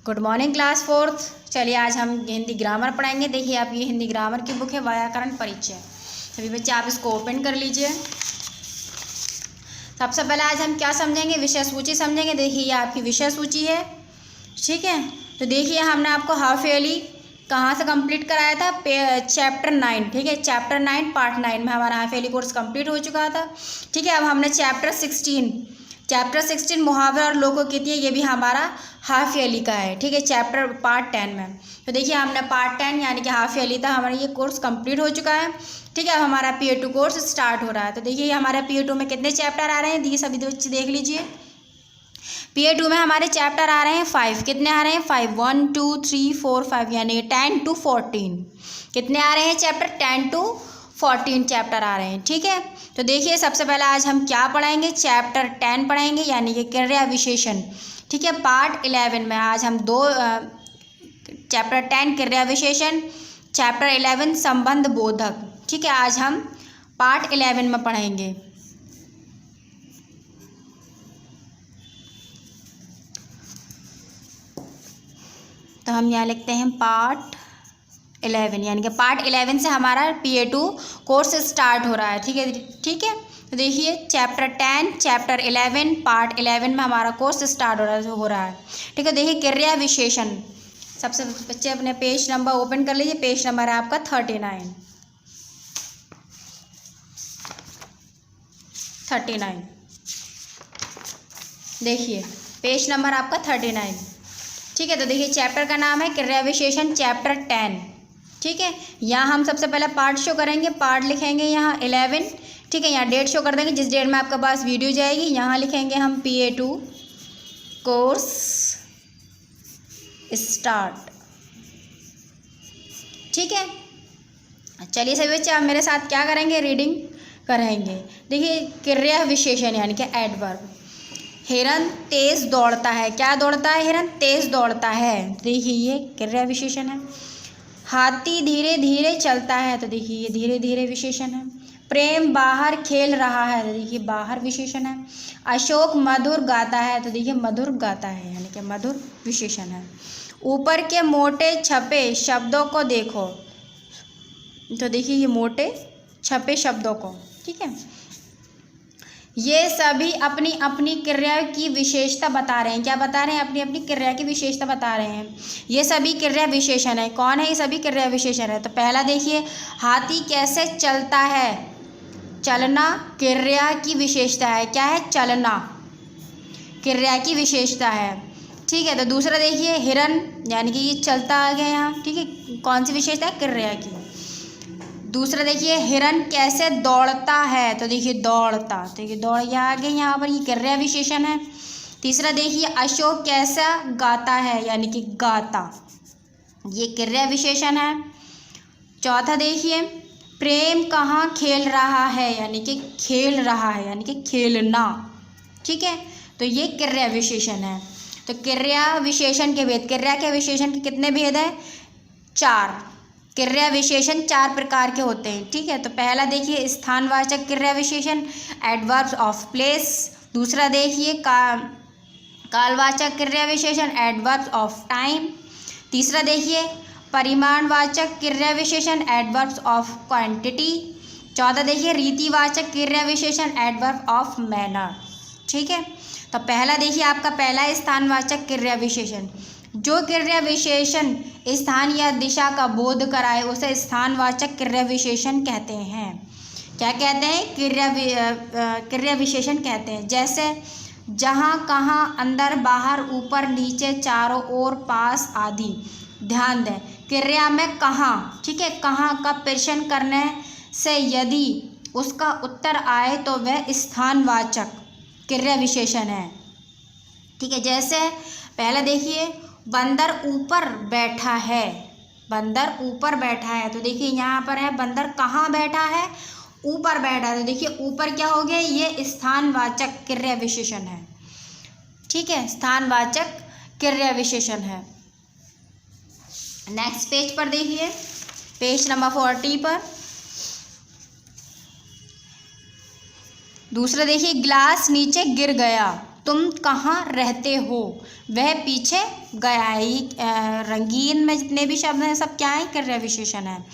Good morning class fourth. चलिए आज हम हिंदी ग्रामर पढ़ाएंगे। देखिए आप ये हिंदी ग्रामर की बुक है व्याकरण परिचय। सभी बच्चे आप इसको ओपन कर लीजिए। सबसे पहले आज हम क्या समझेंगे, विषय सूची समझेंगे। देखिए ये आपकी विषय सूची है, ठीक है। तो देखिए हमने आपको हाफ ईयरली कहाँ से कंप्लीट कराया था, चैप्टर 9, ठीक है। चैप्टर 9 पार्ट 9 में हमारा हाफ ईयरली कोर्स कंप्लीट हो चुका था, ठीक है। अब हमने चैप्टर 16 मुहावरा और लोकोक्ति है, ये भी हमारा हाफ ईयरली का है, ठीक है। चैप्टर पार्ट 10 में तो देखिए हमने पार्ट 10 यानी कि हाफ ईयरली था हमारा ये कोर्स कंप्लीट हो चुका है, ठीक है। अब हमारा P.A 2 कोर्स स्टार्ट हो रहा है। तो देखिए हमारे P.A 2 में कितने चैप्टर आ रहे हैं, देखिए सभी बच्चे देख लीजिए। P.A 2 में हमारे चैप्टर आ रहे हैं 5। कितने आ रहे हैं? 5, 1 2 3 4 5 यानी 10 to 14। कितने आ रहे हैं चैप्टर? 10 to 14 चैप्टर आ रहे हैं, ठीक है। तो देखिए सबसे पहले आज हम क्या पढ़ाएंगे, चैप्टर 10 पढ़ाएंगे यानी कि क्रिया विशेषण, ठीक है। पार्ट 11 में आज हम चैप्टर 10 क्रिया विशेषण, चैप्टर 11 संबंध बोधक, ठीक है। आज हम पार्ट 11 में पढ़ेंगे। तो हम यहाँ लिखते हैं पार्ट 11 यानी कि पार्ट 11 से हमारा P.A 2 कोर्स स्टार्ट हो रहा है, ठीक है, ठीक है। तो देखिए चैप्टर 10 चैप्टर 11 पार्ट 11 में हमारा कोर्स स्टार्ट हो रहा है, ठीक है। देखिए क्रिया विशेषण, सबसे बच्चे अपने पेज नंबर ओपन कर लीजिए। पेज नंबर है आपका 39। देखिए पेज नंबर आपका 39, ठीक है। तो देखिए चैप्टर का नाम है क्रिया विशेषण चैप्टर 10, ठीक है। यहाँ हम सबसे पहले पार्ट शो करेंगे, पार्ट लिखेंगे यहाँ 11, ठीक है। यहाँ डेट शो कर देंगे, जिस डेट में आपके पास वीडियो जाएगी यहाँ लिखेंगे हम P.A 2 कोर्स स्टार्ट, ठीक है। चलिए सभी बच्चे आप मेरे साथ क्या करेंगे, रीडिंग करेंगे। देखिए क्रिया विशेषण यानी कि एडवर्ब। हिरन तेज दौड़ता है, क्या दौड़ता है? हिरन तेज दौड़ता है, देखिए ये क्रिया विशेषण है। हाथी धीरे धीरे चलता है, तो देखिए ये धीरे धीरे विशेषण है। प्रेम बाहर खेल रहा है, तो देखिए बाहर विशेषण है। अशोक मधुर गाता है, तो देखिए मधुर गाता है यानी कि मधुर विशेषण है। ऊपर के मोटे छपे शब्दों को देखो, तो देखिए ये मोटे छपे शब्दों को, ठीक है। ये सभी अपनी अपनी क्रिया की विशेषता बता रहे हैं, क्या बता रहे हैं? अपनी अपनी क्रिया की विशेषता बता रहे हैं। ये सभी क्रिया विशेषण है। कौन है ये सभी क्रिया विशेषण है? तो पहला देखिए हाथी कैसे चलता है, चलना क्रिया की विशेषता है। क्या है? चलना क्रिया की विशेषता है, ठीक है। तो दूसरा देखिए हिरन यानी कि ये चलता आ गया यहाँ, ठीक है। कौन सी विशेषता है? क्रिया की। दूसरा देखिए हिरन कैसे दौड़ता है, तो देखिए दौड़ता, तो ये दौड़ यहाँ आ गई, यहाँ पर ये क्रिया विशेषण है। तीसरा देखिए अशोक कैसा गाता है यानी कि गाता, ये क्रिया विशेषण है। चौथा देखिए प्रेम कहाँ खेल रहा है यानी कि खेल रहा है यानी कि खेलना, ठीक है। तो ये क्रिया विशेषण है। तो क्रिया विशेषण के भेद, क्रिया के विशेषण के कितने भेद है? 4। क्रिया विशेषण 4 प्रकार के होते हैं, ठीक है। तो पहला देखिए स्थानवाचक क्रिया विशेषण एडवर्ब्स ऑफ प्लेस। दूसरा देखिए कालवाचक क्रिया विशेषण एडवर्ब्स ऑफ टाइम। तीसरा देखिए परिमाणवाचक क्रिया विशेषण एडवर्ब्स ऑफ क्वांटिटी। चौथा देखिए रीतिवाचक क्रिया विशेषण एडवर्ब ऑफ मैनर, ठीक है। तो पहला देखिए आपका पहला स्थानवाचक क्रिया विशेषण, जो क्रिया विशेषण स्थान या दिशा का बोध कराए उसे स्थानवाचक क्रिया विशेषण कहते हैं। क्या कहते हैं? क्रिया विशेषण कहते हैं। जैसे जहाँ, कहाँ, अंदर, बाहर, ऊपर, नीचे, चारों ओर, पास आदि। ध्यान दें क्रिया में कहाँ, ठीक है, कहाँ का प्रश्न करने से यदि उसका उत्तर आए तो वह स्थानवाचक क्रिया विशेषण है, ठीक है। जैसे पहले देखिए बंदर ऊपर बैठा है, बंदर ऊपर बैठा है, तो देखिए यहाँ पर है बंदर कहाँ बैठा है? ऊपर बैठा है, तो देखिए ऊपर क्या हो गया? ये स्थानवाचक क्रिया विशेषण है, ठीक है, स्थानवाचक क्रिया विशेषण है। नेक्स्ट पेज पर देखिए, पेज नंबर 40 पर दूसरा देखिए गिलास नीचे गिर गया, तुम कहाँ रहते हो, वह पीछे गया है। रंगीन में जितने भी शब्द हैं सब क्या है, क्रिया विशेषण है।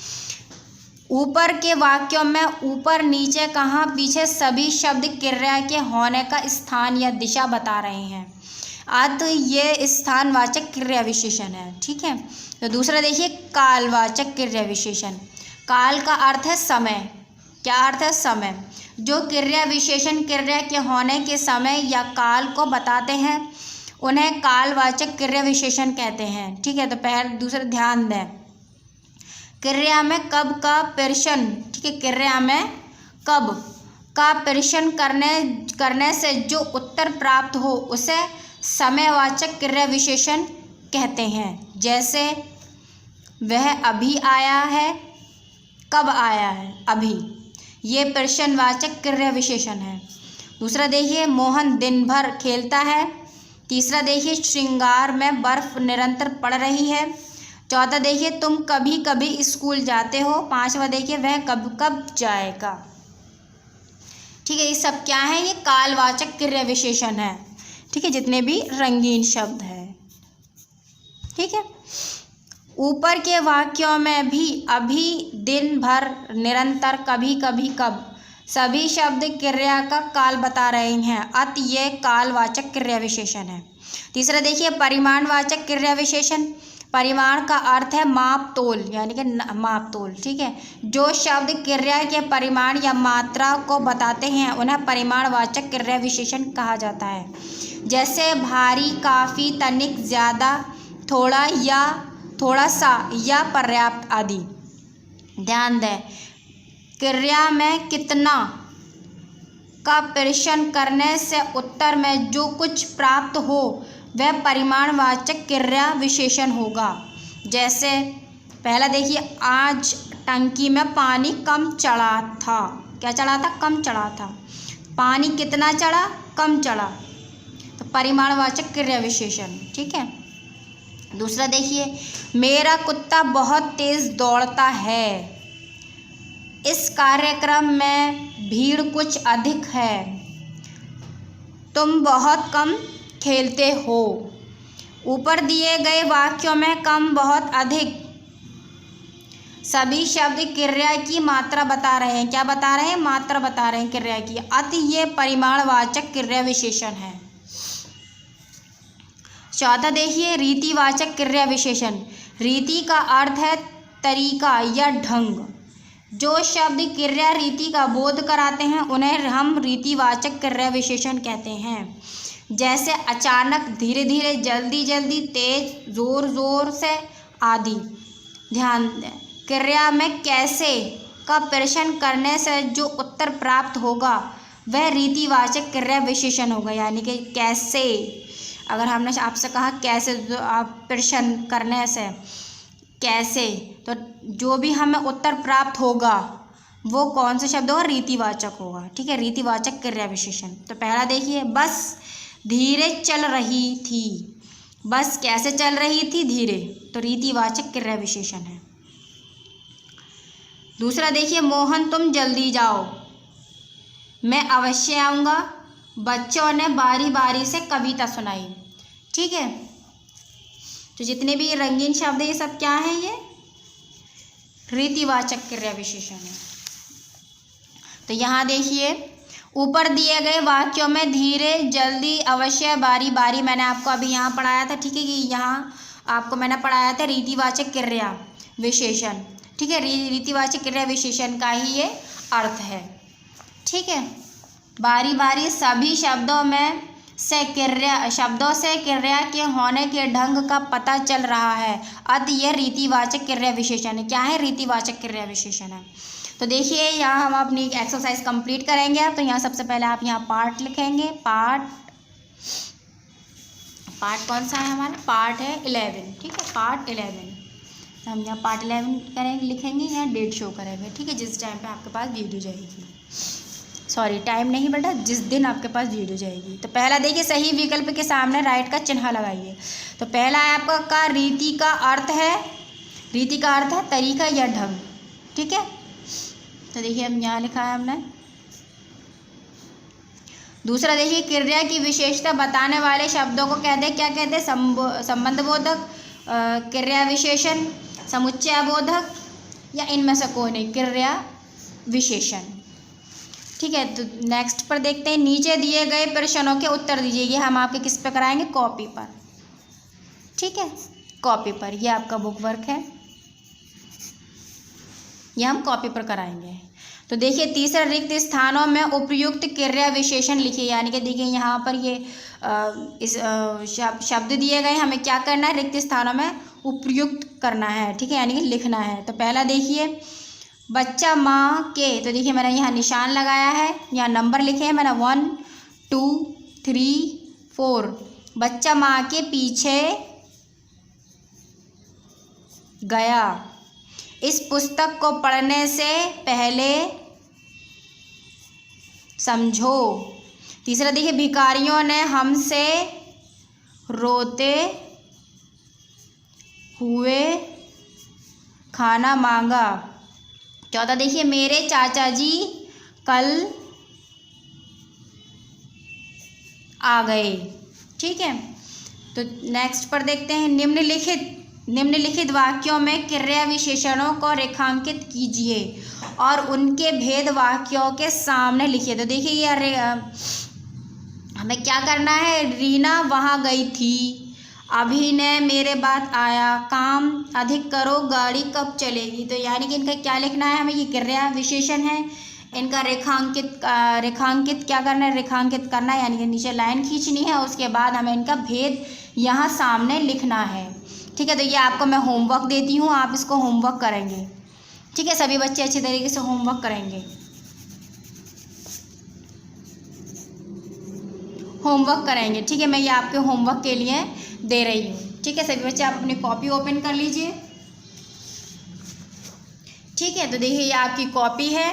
ऊपर के वाक्यों में ऊपर, नीचे, कहाँ, पीछे सभी शब्द क्रिया के होने का स्थान या दिशा बता रहे हैं। अतः ये स्थानवाचक क्रिया विशेषण है। ठीक है। तो दूसरा देखिए कालवाचक क्रिया विशेषण। काल का अर्थ है समय। क्या अर्थ है, समय। जो क्रिया विशेषण क्रिया के होने के समय या काल को बताते हैं उन्हें कालवाचक क्रिया विशेषण कहते हैं। ठीक है। तो दूसरा ध्यान दें, क्रिया में कब का प्रश्न, ठीक है, क्रिया में कब का प्रश्न करने से जो उत्तर प्राप्त हो उसे समयवाचक क्रिया विशेषण कहते हैं। जैसे वह अभी आया है, कब आया है, अभी, ये प्रश्नवाचक क्रिया विशेषण है। दूसरा देखिए मोहन दिन भर खेलता है। तीसरा देखिए श्रृंगार में बर्फ निरंतर पड़ रही है। चौथा देखिए तुम कभी कभी स्कूल जाते हो। पांचवा देखिए वह कब कब जाएगा। ठीक है। ये सब क्या है, ये कालवाचक क्रिया विशेषण है। ठीक है, जितने भी रंगीन शब्द है। ठीक है। ऊपर के वाक्यों में भी अभी, दिन भर, निरंतर, कभी कभी, कब, सभी शब्द क्रिया का काल बता रहे हैं। अतः ये कालवाचक क्रिया विशेषण है। तीसरा देखिए परिमाणवाचक क्रिया विशेषण। परिमाण का अर्थ है माप तोल, यानी कि माप तोल। ठीक है। जो शब्द क्रिया के परिमाण या मात्रा को बताते हैं उन्हें परिमाणवाचक क्रिया विशेषण कहा जाता है। जैसे भारी, काफ़ी, तनिक, ज़्यादा, थोड़ा या थोड़ा सा या पर्याप्त आदि। ध्यान दें, क्रिया में कितना का प्रश्न करने से उत्तर में जो कुछ प्राप्त हो वह परिमाणवाचक क्रिया विशेषण होगा। जैसे पहला देखिए आज टंकी में पानी कम चढ़ा था। क्या चढ़ा था, कम चढ़ा था। पानी कितना चढ़ा, कम चढ़ा, तो परिमाणवाचक क्रिया विशेषण। ठीक है। दूसरा देखिए मेरा कुत्ता बहुत तेज दौड़ता है। इस कार्यक्रम में भीड़ कुछ अधिक है। तुम बहुत कम खेलते हो। ऊपर दिए गए वाक्यों में कम, बहुत, अधिक सभी शब्द क्रिया की मात्रा बता रहे हैं। क्या बता रहे हैं, मात्रा बता रहे हैं क्रिया की। अतः ये परिमाणवाचक क्रिया विशेषण है। चौथा देखिए रीतिवाचक क्रिया विशेषण। रीति का अर्थ है तरीका या ढंग। जो शब्द क्रिया रीति का बोध कराते हैं उन्हें हम रीतिवाचक क्रिया विशेषण कहते हैं। जैसे अचानक, धीरे धीरे, जल्दी जल्दी, तेज, जोर जोर से आदि। ध्यान दें, क्रिया में कैसे का प्रश्न करने से जो उत्तर प्राप्त होगा वह रीतिवाचक क्रिया विशेषण होगा। यानी कि कैसे, अगर हमने आपसे कहा कैसे, तो आप प्रश्न करने से कैसे, तो जो भी हमें उत्तर प्राप्त होगा वो कौन सा शब्द होगा, रीतिवाचक होगा। ठीक है। रीतिवाचक क्रिया विशेषण। तो पहला देखिए बस धीरे चल रही थी। बस कैसे चल रही थी, धीरे, तो रीतिवाचक क्रिया विशेषण है। दूसरा देखिए मोहन तुम जल्दी जाओ, मैं अवश्य आऊँगा। बच्चों ने बारी बारी से कविता सुनाई। ठीक है। तो जितने भी रंगीन शब्द है ये सब क्या है, ये रीतिवाचक क्रिया विशेषण है। तो यहाँ देखिए ऊपर दिए गए वाक्यों में धीरे, जल्दी, अवश्य, बारी बारी मैंने आपको अभी यहाँ पढ़ाया था। ठीक है कि यहाँ आपको मैंने पढ़ाया था रीतिवाचक क्रिया विशेषण। ठीक है। रीतिवाचक क्रिया विशेषण का ही ये अर्थ है। ठीक है। बारी बारी सभी शब्दों से क्रिया के होने के ढंग का पता चल रहा है। अतः यह रीतिवाचक क्रिया विशेषण है। क्या है, रीतिवाचक क्रिया विशेषण है। तो देखिए यहाँ हम अपनी एक्सरसाइज कंप्लीट करेंगे। तो यहाँ सबसे पहले आप यहाँ पार्ट लिखेंगे। पार्ट कौन सा है हमारा, पार्ट है 11। ठीक है, पार्ट 11। तो हम यहाँ पार्ट 11 करेंगे, लिखेंगे, यहाँ डेट शो करेंगे। ठीक है, जिस टाइम पे आपके पास वीडियो जाएगी, सॉरी टाइम नहीं बेटा, जिस दिन आपके पास वीडियो जाएगी। तो पहला देखिए सही विकल्प के सामने राइट का चिन्ह लगाइए। तो पहला है आपका रीति का अर्थ है तरीका या ढंग। ठीक है। तो देखिए हम यहाँ लिखा है हमने दूसरा देखिए, क्रिया की विशेषता बताने वाले शब्दों को कहते हैं, क्या कहते हैं, संबंधबोधक, क्रिया विशेषण, समुच्चयबोधक, या इनमें से कोई नहीं, क्रिया विशेषण। ठीक है, तो नेक्स्ट पर देखते हैं, नीचे दिए गए प्रश्नों के उत्तर दीजिए। ये हम आपके किस पे कराएंगे, कॉपी पर। ठीक है, कॉपी पर, ये आपका बुक वर्क है, ये हम कॉपी पर कराएंगे। तो देखिए, तीसरा, रिक्त स्थानों में उपयुक्त क्रिया विशेषण लिखिए। यानी कि देखिए यहाँ पर ये इस शब्द दिए गए, हमें क्या करना है, रिक्त स्थानों में उपयुक्त करना है। ठीक है, यानी कि लिखना है। तो पहला देखिए, बच्चा माँ के, तो देखिए मैंने यहाँ निशान लगाया है, यहाँ नंबर लिखे हैं मैंने 1 2 3 4। बच्चा माँ के पीछे गया। इस पुस्तक को पढ़ने से पहले समझो। तीसरा देखिए, भिखारियों ने हमसे रोते हुए खाना मांगा। चौथा देखिए, मेरे चाचा जी कल आ गए। ठीक है, तो नेक्स्ट पर देखते हैं, निम्नलिखित वाक्यों में क्रिया विशेषणों को रेखांकित कीजिए और उनके भेद वाक्यों के सामने लिखिए। तो देखिए ये हमें क्या करना है, रीना वहाँ गई थी, अभी ने मेरे बात आया, काम अधिक करो, गाड़ी कब चलेगी। तो यानी कि इनका क्या लिखना है, हमें ये क्रिया विशेषण है, इनका रेखांकित क्या करना है, रेखांकित करना है, यानी कि नीचे लाइन खींचनी है, उसके बाद हमें इनका भेद यहाँ सामने लिखना है। ठीक है, तो ये आपको मैं होमवर्क देती हूँ, आप इसको होमवर्क करेंगे। ठीक है, सभी बच्चे अच्छी तरीके से होमवर्क करेंगे, होमवर्क करेंगे। ठीक है, मैं ये आपके होमवर्क के लिए दे रही हूँ। ठीक है, सभी बच्चे आप अपनी कॉपी ओपन कर लीजिए। ठीक है, तो देखिए ये आपकी कॉपी है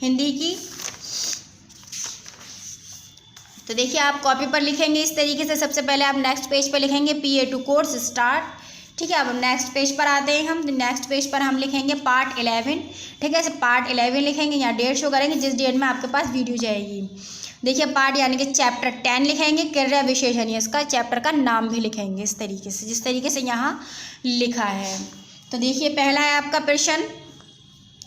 हिंदी की। तो देखिए आप कॉपी पर लिखेंगे इस तरीके से। सबसे पहले आप नेक्स्ट पेज पर लिखेंगे PA2 कोर्स स्टार्ट। ठीक है, अब नेक्स्ट पेज पर आते हैं हम। तो नेक्स्ट पेज पर हम लिखेंगे पार्ट 11। ठीक है, पार्ट 11 लिखेंगे, यहाँ डेट शो करेंगे जिस डेट में आपके पास वीडियो जाएगी। देखिए पार्ट यानी कि चैप्टर 10 लिखेंगे, क्रिया विशेषण, इसका चैप्टर का नाम भी लिखेंगे इस तरीके से, जिस तरीके से यहाँ लिखा है। तो देखिए पहला है आपका प्रश्न,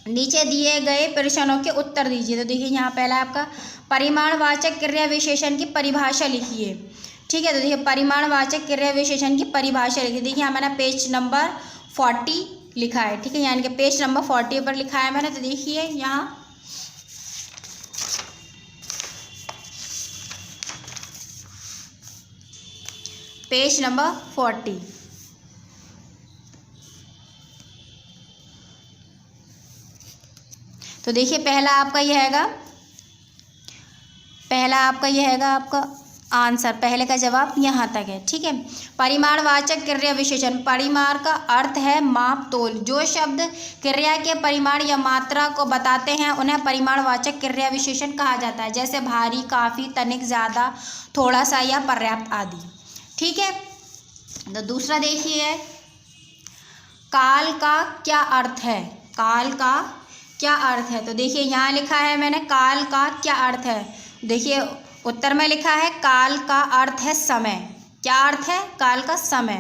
नीचे दिए गए प्रश्नों के उत्तर दीजिए। तो देखिए यहाँ पहला है आपका, परिमाणवाचक क्रिया विशेषण की परिभाषा लिखिए। ठीक है, तो देखिए परिमाणवाचक क्रिया विशेषण की परिभाषा लिखिए। देखिए यहाँ मैंने पेज नंबर 40 लिखा है। ठीक है, यानी कि पेज नंबर 40 पर लिखा है मैंने। तो देखिए यहाँ पेज नंबर 40। तो देखिए पहला आपका यह हैगा आपका आंसर, पहले का जवाब यहाँ तक है। ठीक है, परिमाणवाचक क्रिया विशेषण, परिमाण का अर्थ है माप तोल। जो शब्द क्रिया के परिमाण या मात्रा को बताते हैं उन्हें परिमाणवाचक क्रिया विशेषण कहा जाता है, जैसे भारी, काफ़ी, तनिक, ज़्यादा, थोड़ा सा या पर्याप्त आदि। ठीक है, तो दूसरा देखिए, काल का क्या अर्थ है, काल का क्या अर्थ है। तो देखिए यहाँ लिखा है मैंने, काल का क्या अर्थ है। देखिए उत्तर में लिखा है, काल का अर्थ है समय। क्या अर्थ है, काल का समय।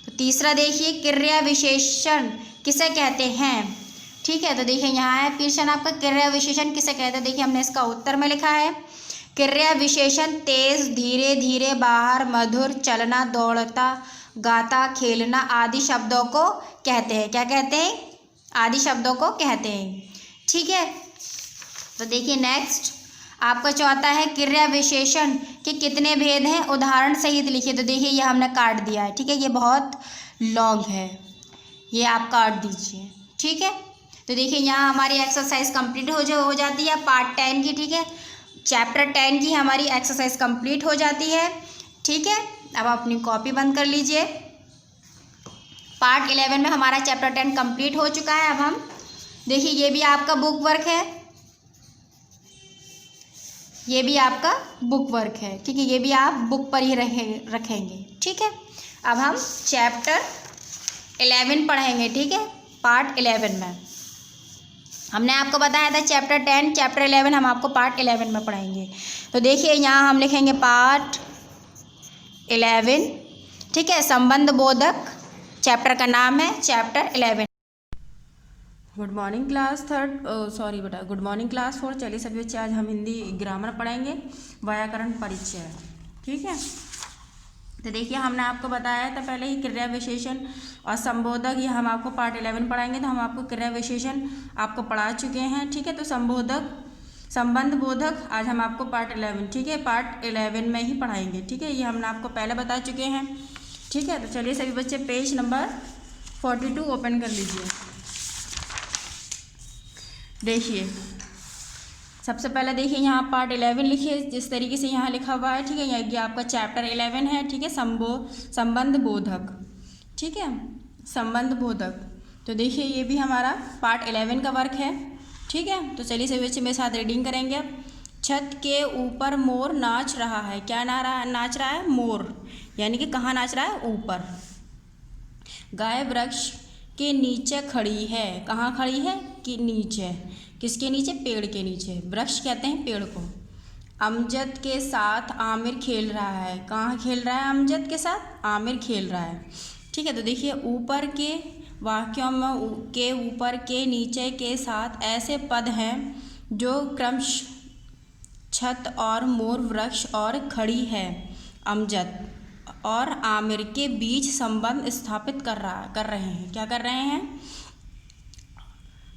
तो तीसरा देखिए, क्रिया विशेषण किसे कहते हैं। ठीक है, तो देखिए यहाँ है प्रश्न आपका, क्रिया विशेषण किसे कहते हैं। देखिए हमने इसका उत्तर में लिखा है, क्रिया विशेषण तेज, धीरे धीरे, बाहर, मधुर, चलना, दौड़ता, गाता, खेलना आदि शब्दों को कहते हैं। क्या कहते हैं, आदि शब्दों को कहते हैं। ठीक है, तो देखिए नेक्स्ट आपका चौथा है, क्रिया विशेषण के कितने भेद हैं, उदाहरण सहित लिखिए। तो देखिए ये हमने काट दिया है। ठीक है, ये बहुत लॉन्ग है, ये आप काट दीजिए। ठीक है, तो देखिए यहाँ हमारी एक्सरसाइज कंप्लीट हो जाती है पार्ट 10 की। ठीक है, चैप्टर 10 की हमारी एक्सरसाइज कंप्लीट हो जाती है। ठीक है, अब अपनी कॉपी बंद कर लीजिए। पार्ट 11 में हमारा चैप्टर 10 कंप्लीट हो चुका है। अब हम देखिए, ये भी आपका बुक वर्क है, ये भी आपका बुक वर्क है। ठीक है, ये भी आप बुक पर ही रखेंगे। ठीक है, अब हम चैप्टर 11 पढ़ेंगे। ठीक है, पार्ट 11 में हमने आपको बताया था चैप्टर 10 चैप्टर 11 हम आपको पार्ट 11 में पढ़ाएंगे। तो देखिए यहाँ हम लिखेंगे पार्ट 11, ठीक है, संबंध बोधक, चैप्टर का नाम है chapter 11। Good morning class good morning class 4। चलिए सभी बच्चे, आज हम हिंदी ग्रामर पढ़ेंगे, व्याकरण परिचय, ठीक है। तो देखिए हमने आपको बताया था पहले ही क्रिया विशेषण और संबोधक, ये हम आपको पार्ट 11 पढ़ाएंगे। तो हम आपको क्रिया विशेषण आपको पढ़ा चुके हैं, ठीक है। तो संबोधक, संबंध बोधक आज हम आपको पार्ट 11, ठीक है, पार्ट 11 में ही पढ़ाएंगे, ठीक है। ये हमने आपको पहले बता चुके हैं, ठीक है। तो चलिए सभी बच्चे पेज नंबर 42 ओपन कर लीजिए। देखिए सबसे पहले देखिए यहाँ पार्ट 11 लिखिए जिस तरीके से यहाँ लिखा हुआ है, ठीक है। ये आपका चैप्टर 11 है, ठीक है, संबंध बोधक, ठीक है, संबंध बोधक। तो देखिए ये भी हमारा पार्ट 11 का वर्क है, ठीक है। तो चलिए सभी बच्चे मेरे साथ रीडिंग करेंगे अब। छत के ऊपर मोर नाच रहा है। क्या नाच रहा है? मोर, यानी कि कहाँ नाच रहा है? ऊपर। गाय वृक्ष के नीचे खड़ी है। कहाँ खड़ी है? कि नीचे। किसके नीचे? पेड़ के नीचे। वृक्ष कहते हैं पेड़ को। अमजद के साथ आमिर खेल रहा है। कहाँ खेल रहा है? अमजद के साथ आमिर खेल रहा है, ठीक है। तो देखिए ऊपर के वाक्यों में के ऊपर के नीचे के साथ ऐसे पद हैं जो क्रमश छत और मोर वृक्ष और खड़ी है अमजद और आमिर के बीच संबंध स्थापित कर रहे हैं। क्या कर रहे हैं?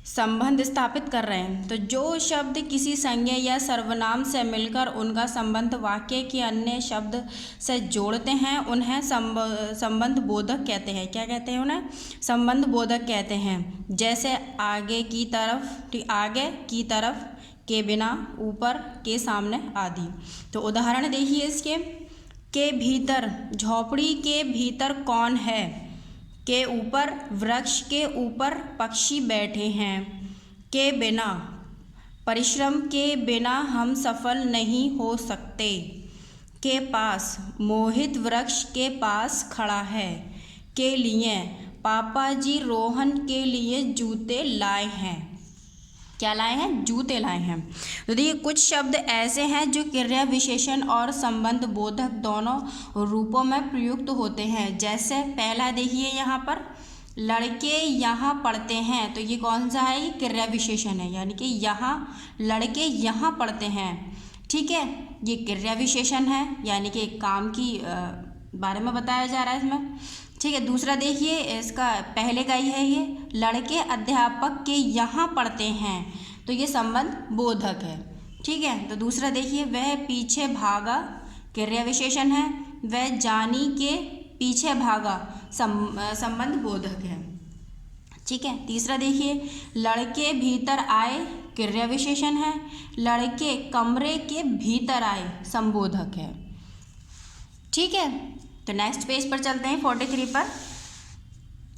संबंध स्थापित कर रहे हैं। तो जो शब्द किसी संज्ञा या सर्वनाम से मिलकर उनका संबंध वाक्य के अन्य शब्द से जोड़ते हैं उन्हें संबंध बोधक कहते हैं। क्या कहते हैं? उन्हें संबंध बोधक कहते हैं। जैसे आगे की तरफ, के बिना, ऊपर, के सामने आदि। तो उदाहरण देखिए इसके। के भीतर, झोपड़ी के भीतर कौन है? के ऊपर, वृक्ष के ऊपर पक्षी बैठे हैं। के बिना, परिश्रम के बिना हम सफल नहीं हो सकते। के पास, मोहित वृक्ष के पास खड़ा है। के लिए, पापा जी रोहन के लिए जूते लाए हैं। क्या लाए हैं? जूते लाए हैं। तो देखिए कुछ शब्द ऐसे हैं जो क्रिया विशेषण और संबंध बोधक दोनों रूपों में प्रयुक्त होते हैं। जैसे पहला देखिए यहाँ पर, लड़के यहाँ पढ़ते हैं। तो ये कौन सा है? ये क्रिया विशेषण है, यानी कि यहाँ लड़के यहाँ पढ़ते हैं, ठीक है। ये क्रिया विशेषण है, यानी कि काम की बारे में बताया जा रहा है इसमें, ठीक है। दूसरा देखिए इसका पहले का ही है, ये लड़के अध्यापक के यहाँ पढ़ते हैं। तो ये संबंध बोधक है, ठीक है। तो दूसरा देखिए, वह पीछे भागा, क्रिया विशेषण है। वह जानी के पीछे भागा, संबंध बोधक है, ठीक है। तीसरा देखिए, लड़के भीतर आए, क्रिया विशेषण है। लड़के कमरे के भीतर आए, संबोधक है, ठीक है। तो नेक्स्ट पेज पर चलते हैं 43 पर।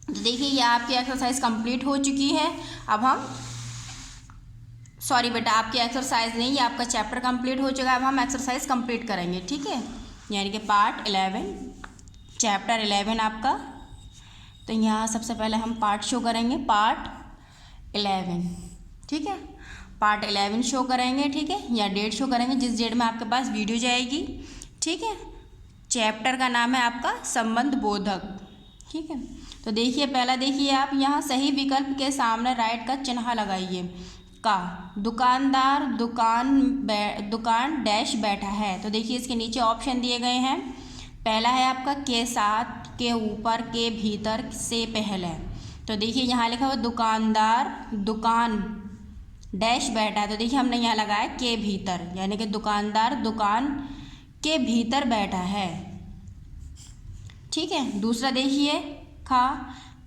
तो देखिए ये आपकी एक्सरसाइज कंप्लीट हो चुकी है। अब हम बेटा आपकी एक्सरसाइज नहीं, ये आपका चैप्टर कंप्लीट हो चुका है। अब हम एक्सरसाइज कंप्लीट करेंगे, ठीक है, यानी कि पार्ट 11 चैप्टर 11 आपका। तो यहाँ सबसे पहले हम पार्ट शो करेंगे, पार्ट 11, ठीक है। पार्ट 11 शो करेंगे, ठीक है, या डेट शो करेंगे जिस डेट में आपके पास वीडियो जाएगी, ठीक है। चैप्टर का नाम है आपका संबंध बोधक, ठीक है। तो देखिए पहला देखिए आप यहाँ सही विकल्प के सामने राइट का चिन्ह लगाइए। का दुकानदार दुकान डैश बैठा है। तो देखिए इसके नीचे ऑप्शन दिए गए हैं। पहला है आपका के साथ, के ऊपर, के भीतर, से पहले। तो देखिए यहाँ लिखा हुआ दुकानदार दुकान डैश बैठा है। तो देखिए हमने यहाँ लगाया के भीतर, यानी कि दुकानदार दुकान के भीतर बैठा है, ठीक है। दूसरा देखिए खा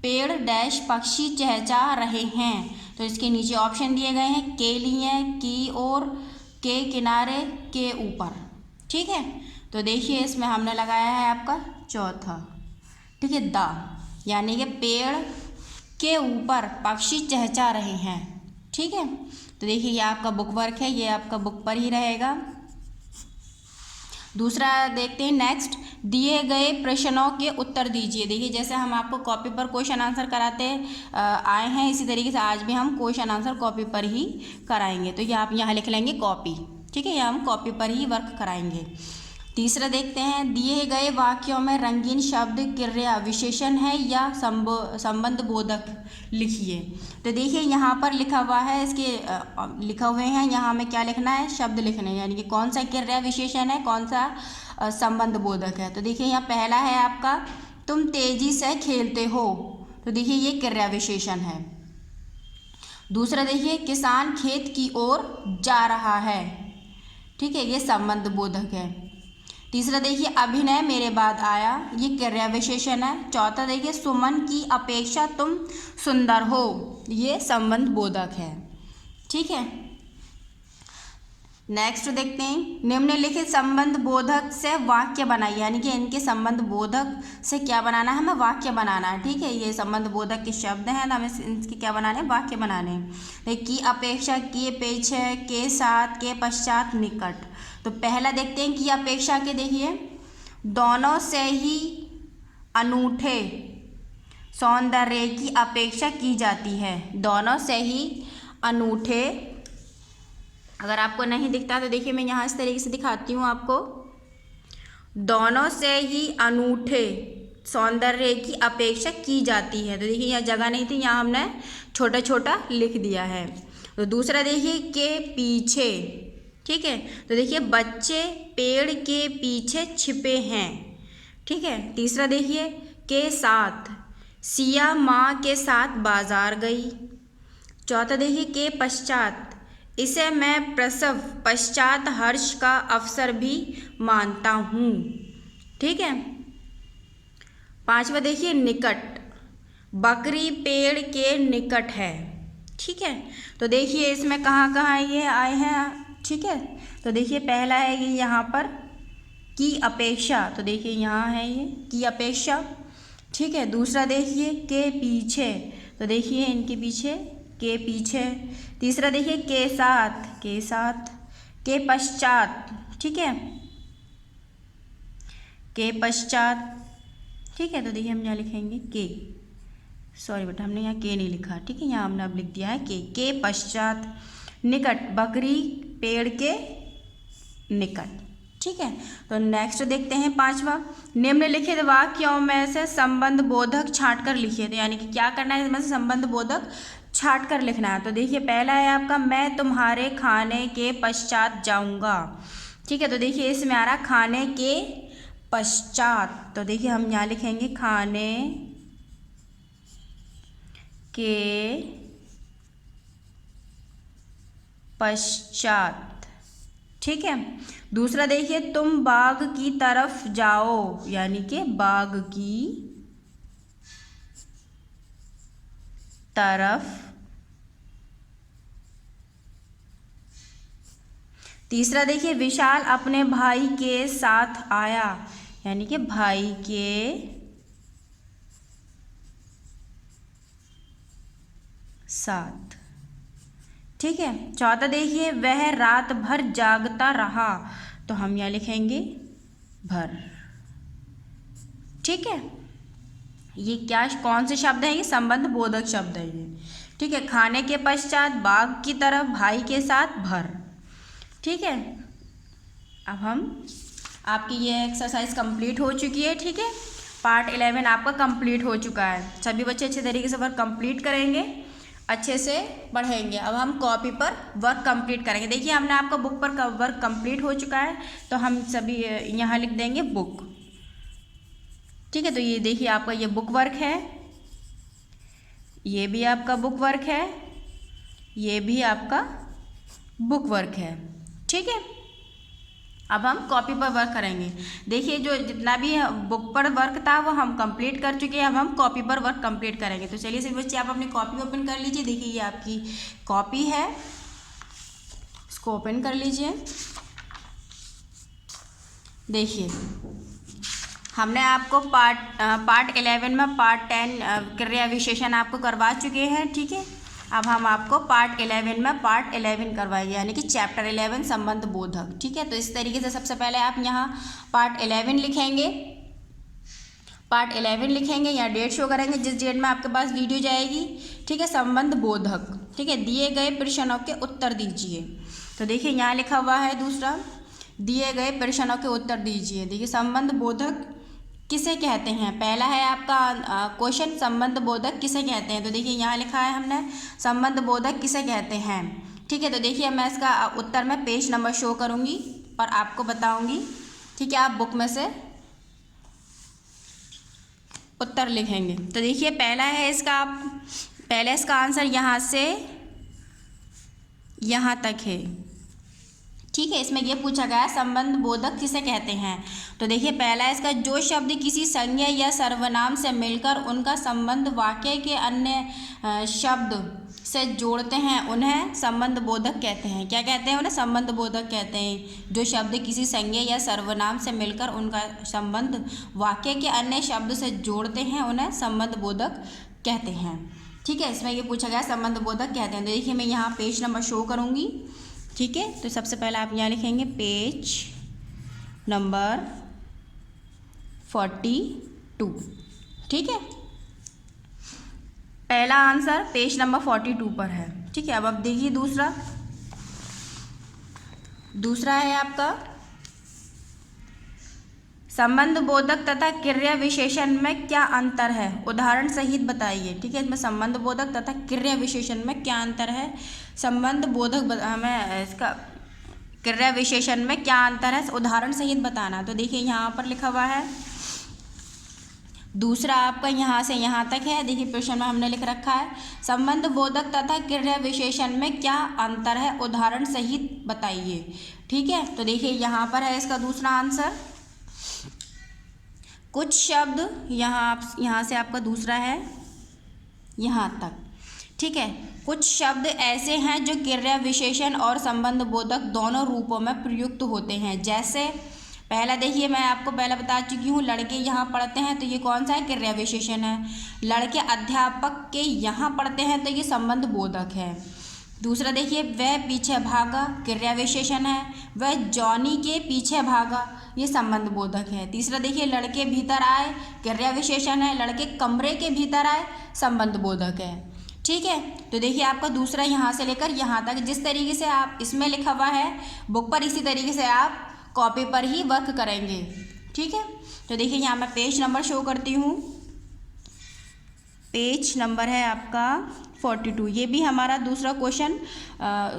पेड़ डैश पक्षी चहचहा रहे हैं। तो इसके नीचे ऑप्शन दिए गए हैं, के लिए, की ओर, के किनारे, के ऊपर, ठीक है। तो देखिए इसमें हमने लगाया है आपका चौथा, ठीक है, द, यानी कि पेड़ के ऊपर पक्षी चहचहा रहे हैं, ठीक है। तो देखिए ये आपका बुक वर्क है, ये आपका बुक पर ही रहेगा। दूसरा देखते हैं नेक्स्ट, दिए गए प्रश्नों के उत्तर दीजिए। देखिए जैसे हम आपको कॉपी पर क्वेश्चन आंसर कराते आए हैं, इसी तरीके से आज भी हम क्वेश्चन आंसर कॉपी पर ही कराएंगे। तो ये आप यहाँ लिख लेंगे कॉपी, ठीक है, यहाँ हम कॉपी पर ही वर्क कराएंगे। तीसरा देखते हैं, दिए गए वाक्यों में रंगीन शब्द क्रिया विशेषण है या संबंध बोधक लिखिए। तो देखिए यहाँ पर लिखा हुआ है, इसके लिखा हुए हैं, यहाँ हमें क्या लिखना है, शब्द लिखने हैं, यानी कि कौन सा क्रिया विशेषण है, कौन सा संबंध बोधक है। तो देखिए यहाँ पहला है आपका तुम तेजी से खेलते हो, तो देखिए ये क्रिया विशेषण है। दूसरा देखिए किसान खेत की ओर जा रहा है, ठीक है, ये संबंध बोधक है। तीसरा देखिए अभिनय मेरे बाद आया, ये क्रिया विशेषण है। चौथा देखिए सुमन की अपेक्षा तुम सुंदर हो, ये संबंध बोधक है, ठीक है। नेक्स्ट देखते हैं, निम्नलिखित संबंध बोधक से वाक्य बनाइए, यानी कि इनके संबंध बोधक से क्या बनाना है, हमें वाक्य बनाना है, ठीक है। ये संबंध बोधक के शब्द हैं, तो हमें इनके क्या बनाने हैं, वाक्य बनाने हैं। की अपेक्षा, के पीछे, के साथ, के पश्चात, निकट। तो पहला देखते हैं कि अपेक्षा के, देखिए दोनों से ही अनूठे सौंदर्य की अपेक्षा की जाती है, दोनों से ही अनूठे। अगर आपको नहीं दिखता तो देखिए मैं यहाँ इस तरीके से दिखाती हूँ आपको, दोनों से ही अनूठे सौंदर्य की अपेक्षा की जाती है। तो देखिए यहाँ जगह नहीं थी, यहाँ हमने छोटा छोटा लिख दिया है। तो दूसरा देखिए के पीछे, ठीक है, तो देखिए बच्चे पेड़ के पीछे छिपे हैं, ठीक है। तीसरा देखिए के साथ, सिया माँ के साथ बाजार गई। चौथा देखिए के पश्चात, इसे मैं प्रसव पश्चात हर्ष का अवसर भी मानता हूँ, ठीक है। पांचवा देखिए निकट, बकरी पेड़ के निकट है, ठीक है। तो देखिए इसमें कहाँ कहाँ ये आए हैं, ठीक है। तो देखिए पहला है ये यहाँ पर की अपेक्षा, तो देखिए यहाँ है ये की अपेक्षा, ठीक है। दूसरा देखिए के पीछे, तो देखिए इनके पीछे के पीछे। तीसरा देखिए के साथ, के साथ, के पश्चात, ठीक है, के पश्चात, ठीक है। तो देखिए हम यहाँ लिखेंगे के, सॉरी बेटा हमने यहाँ के नहीं लिखा, ठीक है, यहाँ हमने अब लिख दिया है के पश्चात। निकट, बकरी पेड़ के निकट, ठीक है। तो नेक्स्ट देखते हैं पांचवा, निम्नलिखित वाक्यों में से संबंध बोधक छांट कर लिखिए। तो यानी कि क्या करना है, इसमें से संबंध बोधक छांट कर लिखना है। तो देखिए पहला है आपका मैं तुम्हारे खाने के पश्चात जाऊंगा, ठीक है। तो देखिए इसमें आ रहा खाने के पश्चात, तो देखिए हम यहाँ लिखेंगे खाने के पश्चात, ठीक है। दूसरा देखिए तुम बाग की तरफ जाओ, यानी कि बाग की तरफ। तीसरा देखिए विशाल अपने भाई के साथ आया, यानी कि भाई के साथ, ठीक है। चौथा देखिए वह रात भर जागता रहा, तो हम यहाँ लिखेंगे भर, ठीक है। ये क्या कौन से शब्द हैं, ये संबंध बोधक शब्द है ये, ठीक है। खाने के पश्चात, बाग की तरफ, भाई के साथ, भर, ठीक है। अब हम आपकी ये एक्सरसाइज कंप्लीट हो चुकी है, ठीक है। पार्ट 11 आपका कंप्लीट हो चुका है। सभी बच्चे अच्छे तरीके से वर्क कंप्लीट करेंगे, अच्छे से पढ़ेंगे। अब हम कॉपी पर वर्क कंप्लीट करेंगे। देखिए हमने आपका बुक पर वर्क कंप्लीट हो चुका है, तो हम सभी यहाँ लिख देंगे बुक, ठीक है। तो ये देखिए आपका ये बुक वर्क है, ये भी आपका बुक वर्क है, ये भी आपका बुक वर्क है, ठीक है। अब हम कॉपी पर वर्क करेंगे। देखिए जो जितना भी बुक पर वर्क था वो हम कंप्लीट कर चुके हैं, अब हम कॉपी पर वर्क कंप्लीट करेंगे। तो चलिए सभी बच्चे आप अपनी कॉपी ओपन कर लीजिए। देखिए ये आपकी कॉपी है, इसको ओपन कर लीजिए। देखिए हमने आपको पार्ट 11 में पार्ट 10 क्रिया विशेषण आपको करवा चुके हैं, ठीक है। अब हम आपको पार्ट 11 में पार्ट 11 करवाएंगे, यानी कि चैप्टर 11 संबंध बोधक। ठीक है, तो इस तरीके से सबसे पहले आप यहाँ पार्ट 11 लिखेंगे, पार्ट 11 लिखेंगे, यहाँ डेट शो करेंगे जिस डेट में आपके पास वीडियो जाएगी। ठीक है, संबंध बोधक। ठीक है, दिए गए प्रश्नों के उत्तर दीजिए। तो देखिए यहाँ लिखा हुआ है दूसरा, दिए गए प्रश्नों के उत्तर दीजिए। देखिए संबंध बोधक किसे कहते हैं, पहला है आपका क्वेश्चन, संबंध बोधक किसे कहते हैं। तो देखिए यहाँ लिखा है हमने, संबंध बोधक किसे कहते हैं। ठीक है, तो देखिए मैं इसका उत्तर में पेज नंबर शो करूँगी और आपको बताऊँगी। ठीक है, आप बुक में से उत्तर लिखेंगे। तो देखिए पहला है इसका, पहले इसका आंसर यहाँ से यहाँ तक है। ठीक है, इसमें ये पूछा गया है संबंध बोधक किसे कहते हैं। तो देखिए पहला है इसका, जो शब्द किसी संज्ञा या सर्वनाम से मिलकर उनका संबंध वाक्य के अन्य शब्द से जोड़ते हैं उन्हें संबंध बोधक कहते हैं। क्या कहते हैं उन्हें? संबंध बोधक कहते हैं। जो शब्द किसी संज्ञा या सर्वनाम से मिलकर उनका संबंध वाक्य के अन्य शब्द से जोड़ते हैं उन्हें संबंध बोधक कहते हैं। ठीक है, इसमें ये पूछा गया संबंध बोधक कहते हैं। तो देखिए मैं यहाँ पेज नंबर शो करूँगी। ठीक है, तो सबसे पहले आप यहाँ लिखेंगे पेज नंबर 42। ठीक है, पहला आंसर पेज नंबर 42 पर है। ठीक है, अब देखिए दूसरा, दूसरा है आपका संबंध बोधक तथा क्रिया विशेषण में क्या अंतर है, उदाहरण सहित बताइए। ठीक है, इसमें संबंध बोधक तथा क्रिया विशेषण में क्या अंतर है, संबंध बोधक हमें इसका क्रिया विशेषण में क्या अंतर है, उदाहरण सहित बताना। तो देखिए यहाँ पर लिखा हुआ है, दूसरा आपका यहाँ से यहाँ तक है। देखिए प्रश्न में हमने लिख रखा है, संबंध बोधक तथा क्रिया विशेषण में क्या अंतर है, उदाहरण सहित बताइए। ठीक है, तो देखिए यहाँ पर है इसका दूसरा आंसर, कुछ शब्द यहाँ से आपका दूसरा है यहाँ तक। ठीक है, कुछ शब्द ऐसे हैं जो क्रिया विशेषण और संबंध बोधक दोनों रूपों में प्रयुक्त होते हैं। जैसे पहला देखिए, मैं आपको पहले बता चुकी हूँ, लड़के यहाँ पढ़ते हैं तो ये कौन सा है, क्रिया विशेषण है। लड़के अध्यापक के यहाँ पढ़ते हैं तो ये संबंध बोधक है। दूसरा देखिए, वह पीछे भागा, क्रिया विशेषण है। वह जॉनी के पीछे भागा, ये संबंध बोधक है। तीसरा देखिए, लड़के भीतर आए, क्रिया विशेषण है। लड़के कमरे के भीतर आए, संबंध बोधक है। ठीक है, तो देखिए आपका दूसरा यहाँ से लेकर यहाँ तक जिस तरीके से आप इसमें लिखा हुआ है बुक पर, इसी तरीके से आप कॉपी पर ही वर्क करेंगे। ठीक है, तो देखिए यहाँ मैं पेज नंबर शो करती हूँ, पेज नंबर है आपका 42। ये भी हमारा दूसरा क्वेश्चन,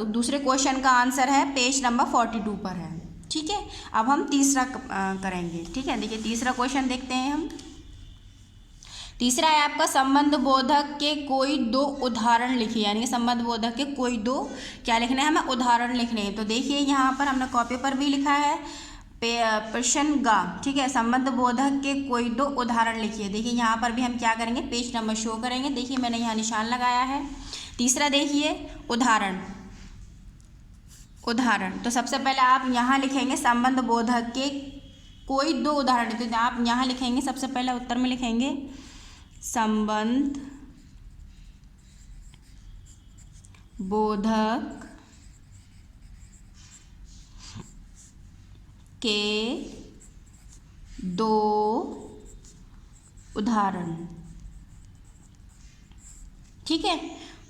दूसरे क्वेश्चन का आंसर है, पेज नंबर 42 पर है। ठीक है, अब हम तीसरा करेंगे। ठीक है, देखिए तीसरा क्वेश्चन देखते हैं हम। तीसरा है आपका, संबंध बोधक के कोई दो उदाहरण लिखिए, यानी कि संबंध बोधक के कोई दो क्या लिखने हैं, हमें उदाहरण लिखने हैं। तो देखिए यहाँ पर हमने कॉपी पर भी लिखा है प्रश्न गा। ठीक है, संबंध बोधक के कोई दो उदाहरण लिखिए। देखिए यहाँ पर भी हम क्या करेंगे, पेज नंबर शो करेंगे। देखिए मैंने यहाँ निशान लगाया है। तीसरा देखिए उदाहरण, उदाहरण तो सबसे पहले आप यहाँ लिखेंगे संबंध बोधक के कोई दो उदाहरण। तो आप यहाँ लिखेंगे, सबसे पहले उत्तर में लिखेंगे संबंध बोधक के दो उदाहरण। ठीक है,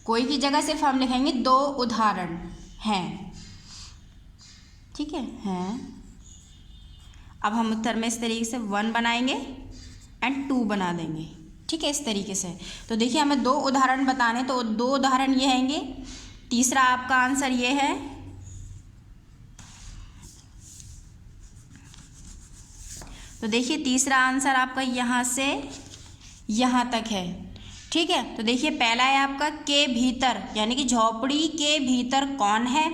कोई की जगह सिर्फ हम लिखेंगे दो उदाहरण हैं। ठीक है, हैं। अब हम उत्तर में इस तरीके से 1 बनाएंगे एंड 2 बना देंगे। ठीक है, इस तरीके से। तो देखिए हमें दो उदाहरण बताने, तो दो उदाहरण ये हैंगे। तीसरा आपका आंसर ये है, तो देखिए तीसरा आंसर आपका यहाँ से यहाँ तक है। ठीक है, तो देखिए पहला है आपका के भीतर, यानी कि झोपड़ी के भीतर कौन है,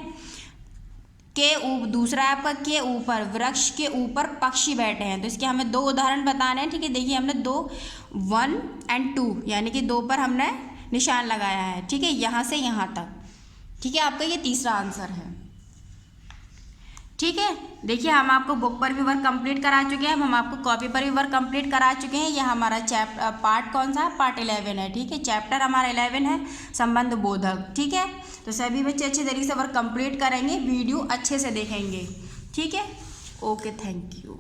दूसरा है आपका के ऊपर, वृक्ष के ऊपर पक्षी बैठे हैं। तो इसके हमें दो उदाहरण बताने हैं। ठीक है, देखिए हमने 1 एंड 2 यानी कि 2 पर हमने निशान लगाया है। ठीक है, यहाँ से यहाँ तक। ठीक है, आपका ये तीसरा आंसर है। ठीक है। देखिए हम आपको बुक पर भी वर्क कंप्लीट करा चुके हैं, हम आपको कॉपी पर भी वर्क कंप्लीट करा चुके हैं। ये हमारा पार्ट कौन सा है, पार्ट 11 है। ठीक है, चैप्टर हमारा 11 है, संबंध बोधक। ठीक है, तो सभी बच्चे अच्छे तरीके से वर्क कंप्लीट करेंगे, वीडियो अच्छे से देखेंगे। ठीक है, ओके, थैंक यू।